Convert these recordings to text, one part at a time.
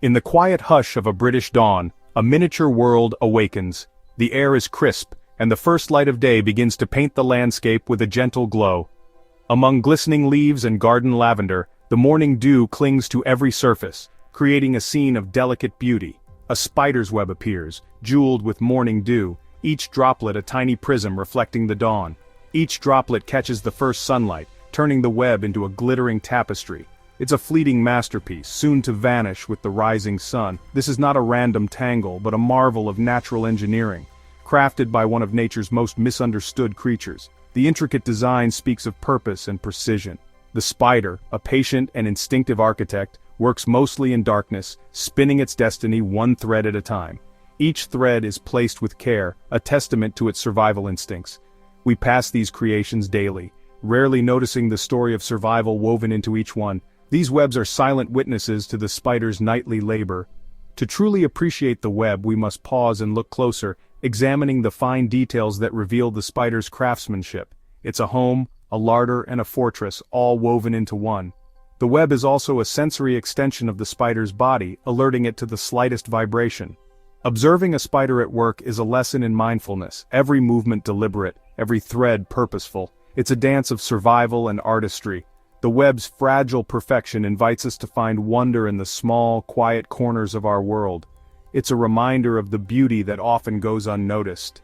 In the quiet hush of a British dawn, a miniature world awakens. The air is crisp, and the first light of day begins to paint the landscape with a gentle glow. Among glistening leaves and garden lavender, the morning dew clings to every surface, creating a scene of delicate beauty. A spider's web appears, jeweled with morning dew, each droplet a tiny prism reflecting the dawn. Each droplet catches the first sunlight, turning the web into a glittering tapestry. It's a fleeting masterpiece, soon to vanish with the rising sun. This is not a random tangle, but a marvel of natural engineering, crafted by one of nature's most misunderstood creatures. The intricate design speaks of purpose and precision. The spider, a patient and instinctive architect, works mostly in darkness, spinning its destiny one thread at a time. Each thread is placed with care, a testament to its survival instincts. We pass these creations daily, rarely noticing the story of survival woven into each one. These webs are silent witnesses to the spider's nightly labor. To truly appreciate the web, we must pause and look closer, examining the fine details that reveal the spider's craftsmanship. It's a home, a larder, and a fortress, all woven into one. The web is also a sensory extension of the spider's body, alerting it to the slightest vibration. Observing a spider at work is a lesson in mindfulness, every movement deliberate, every thread purposeful. It's a dance of survival and artistry. The web's fragile perfection invites us to find wonder in the small, quiet corners of our world. It's a reminder of the beauty that often goes unnoticed.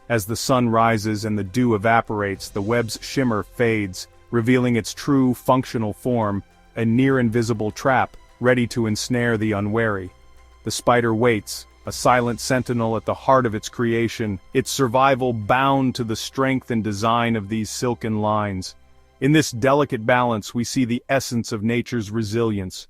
As the sun rises and the dew evaporates, the web's shimmer fades, revealing its true, functional form, a near-invisible trap, ready to ensnare the unwary. The spider waits, a silent sentinel at the heart of its creation, its survival bound to the strength and design of these silken lines. In this delicate balance we see the essence of nature's resilience.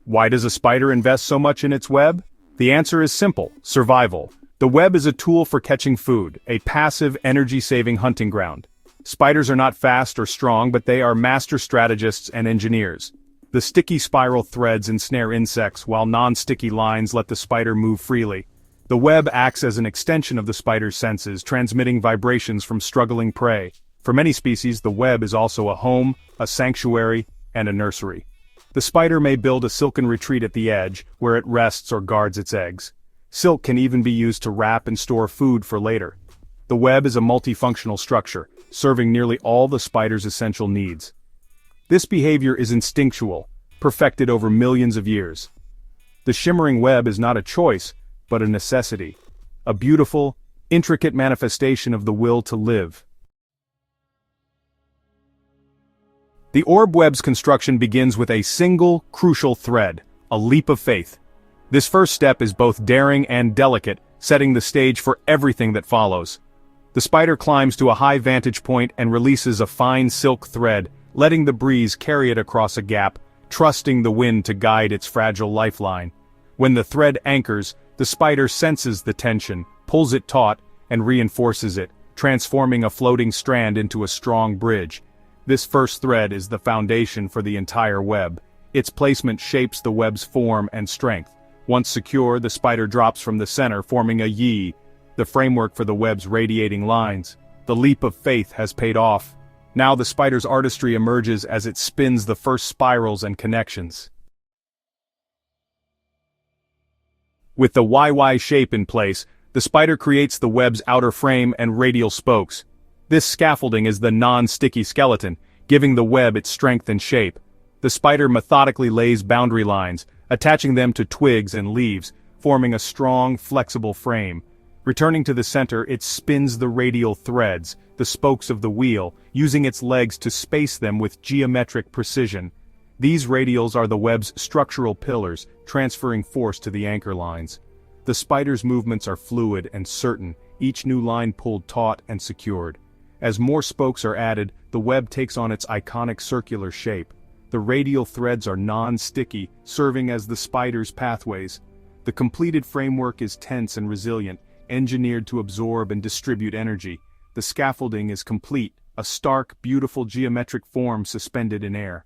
Why does a spider invest so much in its web? The answer is simple: survival. The web is a tool for catching food, a passive, energy-saving hunting ground. Spiders are not fast or strong, but they are master strategists and engineers. The sticky spiral threads ensnare insects, while non-sticky lines let the spider move freely. The web acts as an extension of the spider's senses, transmitting vibrations from struggling prey. For many species, the web is also a home, a sanctuary, and a nursery. The spider may build a silken retreat at the edge, where it rests or guards its eggs. Silk can even be used to wrap and store food for later. The web is a multifunctional structure, serving nearly all the spider's essential needs. This behavior is instinctual, perfected over millions of years. The shimmering web is not a choice, but a necessity. A beautiful, intricate manifestation of the will to live. The orb web's construction begins with a single, crucial thread, a leap of faith. This first step is both daring and delicate, setting the stage for everything that follows. The spider climbs to a high vantage point and releases a fine silk thread, letting the breeze carry it across a gap, trusting the wind to guide its fragile lifeline. When the thread anchors, the spider senses the tension, pulls it taut, and reinforces it, transforming a floating strand into a strong bridge. This first thread is the foundation for the entire web. Its placement shapes the web's form and strength. Once secure, the spider drops from the center, forming a yi, the framework for the web's radiating lines. The leap of faith has paid off. Now the spider's artistry emerges as it spins the first spirals and connections. With the YY shape in place, the spider creates the web's outer frame and radial spokes. This scaffolding is the non-sticky skeleton, giving the web its strength and shape. The spider methodically lays boundary lines, attaching them to twigs and leaves, forming a strong, flexible frame. Returning to the center, it spins the radial threads, the spokes of the wheel, using its legs to space them with geometric precision. These radials are the web's structural pillars, transferring force to the anchor lines. The spider's movements are fluid and certain, each new line pulled taut and secured. As more spokes are added, the web takes on its iconic circular shape. The radial threads are non-sticky, serving as the spider's pathways. The completed framework is tense and resilient, engineered to absorb and distribute energy. The scaffolding is complete, a stark, beautiful geometric form suspended in air.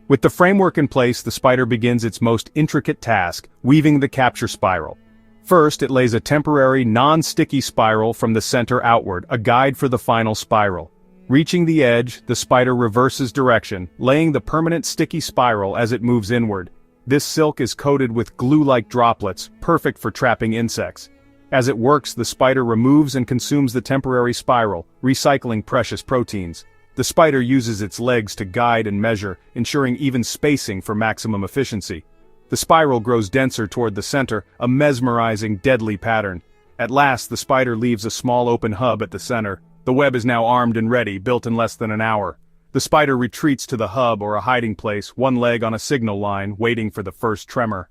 With the framework in place, the spider begins its most intricate task, weaving the capture spiral. First, it lays a temporary, non-sticky spiral from the center outward, a guide for the final spiral. Reaching the edge, the spider reverses direction, laying the permanent sticky spiral as it moves inward. This silk is coated with glue-like droplets, perfect for trapping insects. As it works, the spider removes and consumes the temporary spiral, recycling precious proteins. The spider uses its legs to guide and measure, ensuring even spacing for maximum efficiency. The spiral grows denser toward the center, a mesmerizing, deadly pattern. At last, the spider leaves a small open hub at the center. The web is now armed and ready, built in less than an hour. The spider retreats to the hub or a hiding place, one leg on a signal line, waiting for the first tremor.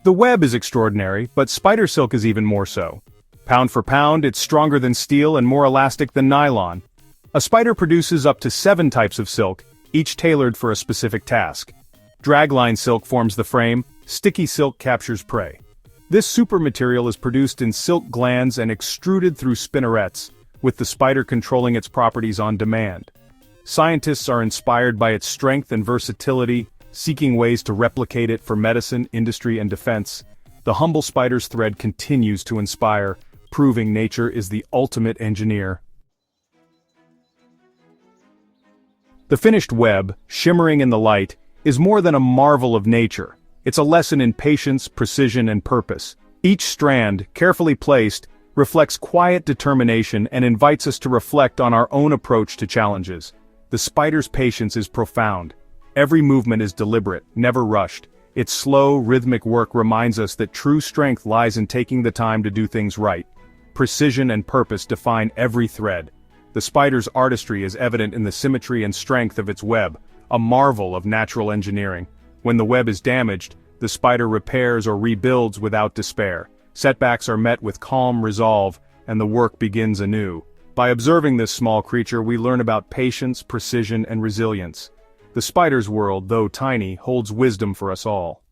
The web is extraordinary, but spider silk is even more so. Pound for pound, it's stronger than steel and more elastic than nylon. A spider produces up to 7 types of silk, each tailored for a specific task. Dragline silk forms the frame, sticky silk captures prey. This super material is produced in silk glands and extruded through spinnerets, with the spider controlling its properties on demand. Scientists are inspired by its strength and versatility, seeking ways to replicate it for medicine, industry, and defense. The humble spider's thread continues to inspire, proving nature is the ultimate engineer. The finished web, shimmering in the light, is more than a marvel of nature. It's a lesson in patience, precision, and purpose. Each strand, carefully placed, reflects quiet determination and invites us to reflect on our own approach to challenges. The spider's patience is profound. Every movement is deliberate, never rushed. Its slow, rhythmic work reminds us that true strength lies in taking the time to do things right. Precision and purpose define every thread. The spider's artistry is evident in the symmetry and strength of its web, a marvel of natural engineering. When the web is damaged, the spider repairs or rebuilds without despair. Setbacks are met with calm resolve, and the work begins anew. By observing this small creature, we learn about patience, precision, and resilience. The spider's world, though tiny, holds wisdom for us all.